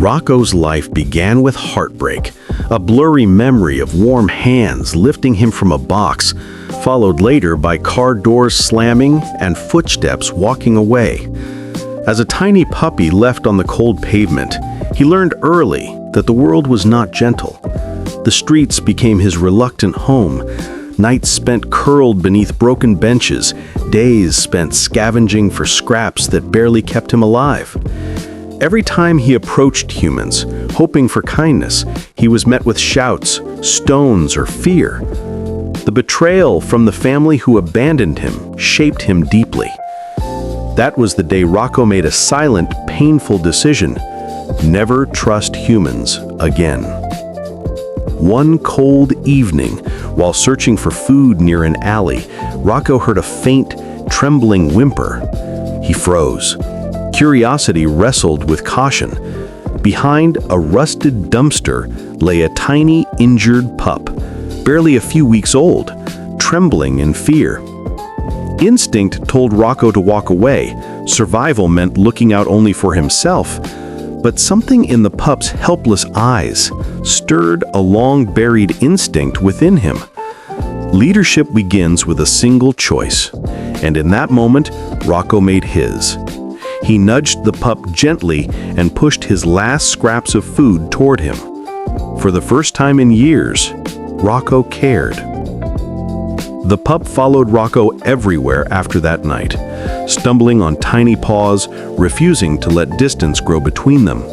Rocco's life began with heartbreak, a blurry memory of warm hands lifting him from a box, followed later by car doors slamming and footsteps walking away. As a tiny puppy left on the cold pavement, he learned early that the world was not gentle. The streets became his reluctant home, nights spent curled beneath broken benches, days spent scavenging for scraps that barely kept him alive. Every time he approached humans, hoping for kindness, he was met with shouts, stones, or fear. The betrayal from the family who abandoned him shaped him deeply. That was the day Rocco made a silent, painful decision: never trust humans again. One cold evening, while searching for food near an alley, Rocco heard a faint, trembling whimper. He froze. Curiosity wrestled with caution. Behind a rusted dumpster lay a tiny, injured pup, barely a few weeks old, trembling in fear. Instinct told Rocco to walk away. Survival meant looking out only for himself. But something in the pup's helpless eyes stirred a long-buried instinct within him. Leadership begins with a single choice, and in that moment, Rocco made his. He nudged the pup gently and pushed his last scraps of food toward him. For the first time in years, Rocco cared. The pup followed Rocco everywhere after that night, stumbling on tiny paws, refusing to let distance grow between them.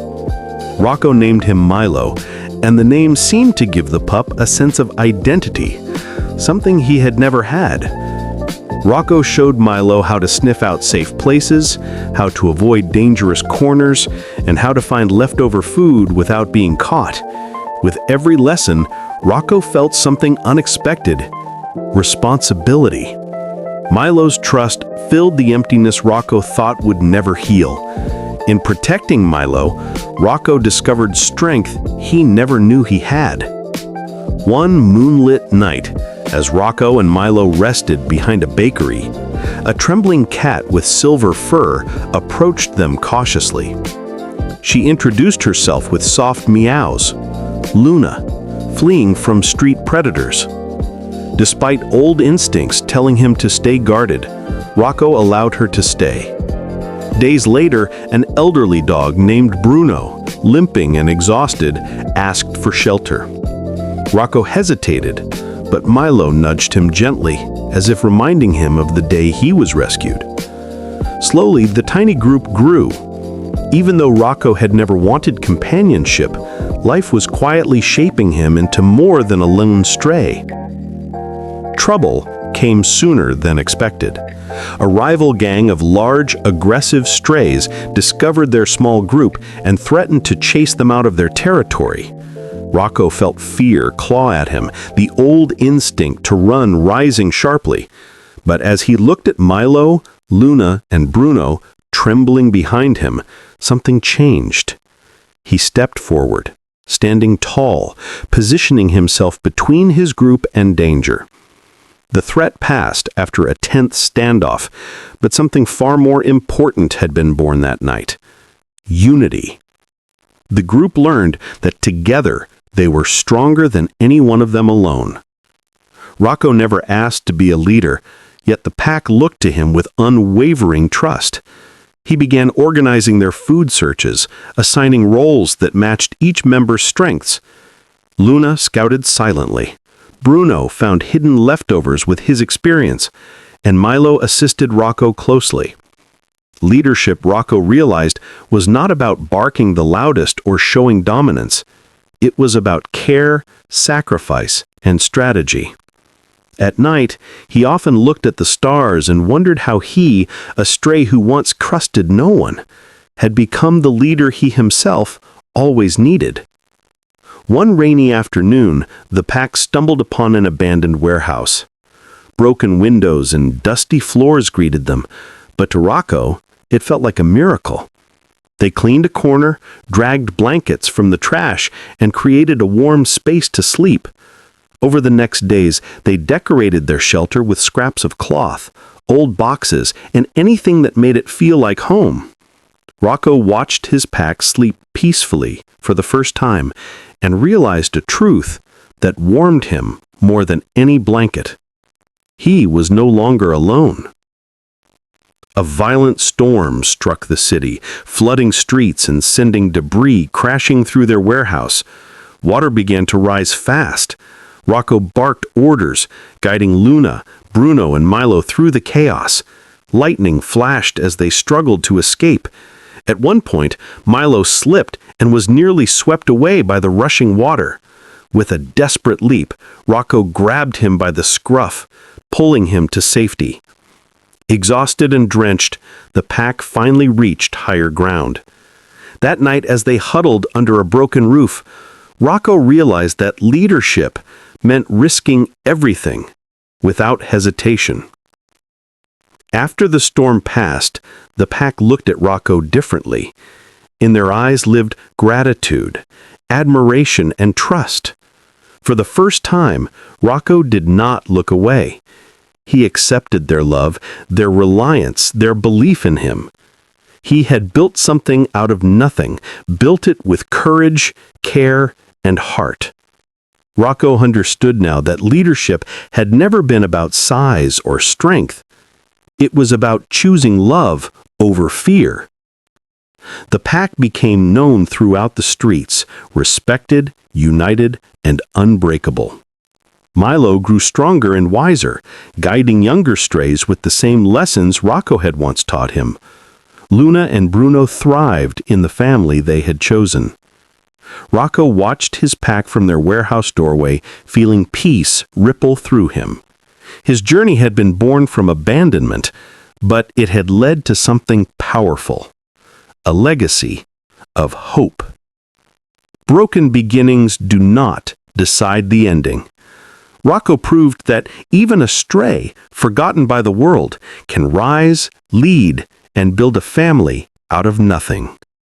Rocco named him Milo, and the name seemed to give the pup a sense of identity, something he had never had. Rocco showed Milo how to sniff out safe places, how to avoid dangerous corners, and how to find leftover food without being caught. With every lesson, Rocco felt something unexpected: responsibility. Milo's trust filled the emptiness Rocco thought would never heal. In protecting Milo, Rocco discovered strength he never knew he had. One moonlit night, as Rocco and Milo rested behind a bakery, a trembling cat with silver fur approached them cautiously. She introduced herself with soft meows. Luna, fleeing from street predators. Despite old instincts telling him to stay guarded, Rocco allowed her to stay. Days later, an elderly dog named Bruno, limping and exhausted, asked for shelter. Rocco hesitated, but Milo nudged him gently, as if reminding him of the day he was rescued. Slowly, the tiny group grew. Even though Rocco had never wanted companionship, life was quietly shaping him into more than a lone stray. Trouble came sooner than expected. A rival gang of large, aggressive strays discovered their small group and threatened to chase them out of their territory. Rocco felt fear claw at him, the old instinct to run rising sharply. But as he looked at Milo, Luna, and Bruno trembling behind him, something changed. He stepped forward, standing tall, positioning himself between his group and danger. The threat passed after a tense standoff, but something far more important had been born that night: unity. The group learned that together they were stronger than any one of them alone. Rocco never asked to be a leader, yet the pack looked to him with unwavering trust. He began organizing their food searches, assigning roles that matched each member's strengths. Luna scouted silently. Bruno found hidden leftovers with his experience, and Milo assisted Rocco closely. Leadership, Rocco realized, was not about barking the loudest or showing dominance. It was about care, sacrifice, and strategy. At night, he often looked at the stars and wondered how he, a stray who once trusted no one, had become the leader he himself always needed. One rainy afternoon, the pack stumbled upon an abandoned warehouse. Broken windows and dusty floors greeted them, but to Rocco, it felt like a miracle. They cleaned a corner, dragged blankets from the trash, and created a warm space to sleep. Over the next days, they decorated their shelter with scraps of cloth, old boxes, and anything that made it feel like home. Rocco watched his pack sleep peacefully for the first time and realized a truth that warmed him more than any blanket. He was no longer alone. A violent storm struck the city, flooding streets and sending debris crashing through their warehouse. Water began to rise fast. Rocco barked orders, guiding Luna, Bruno, and Milo through the chaos. Lightning flashed as they struggled to escape. At one point, Milo slipped and was nearly swept away by the rushing water. With a desperate leap, Rocco grabbed him by the scruff, pulling him to safety. Exhausted and drenched, the pack finally reached higher ground. That night, as they huddled under a broken roof, Rocco realized that leadership meant risking everything without hesitation. After the storm passed, the pack looked at Rocco differently. In their eyes lived gratitude, admiration, and trust. For the first time, Rocco did not look away. He accepted their love, their reliance, their belief in him. He had built something out of nothing, built it with courage, care, and heart. Rocco understood now that leadership had never been about size or strength. It was about choosing love over fear. The pack became known throughout the streets, respected, united, and unbreakable. Milo grew stronger and wiser, guiding younger strays with the same lessons Rocco had once taught him. Luna and Bruno thrived in the family they had chosen. Rocco watched his pack from their warehouse doorway, feeling peace ripple through him. His journey had been born from abandonment, but it had led to something powerful, a legacy of hope. Broken beginnings do not decide the ending. Rocco proved that even a stray, forgotten by the world, can rise, lead, and build a family out of nothing.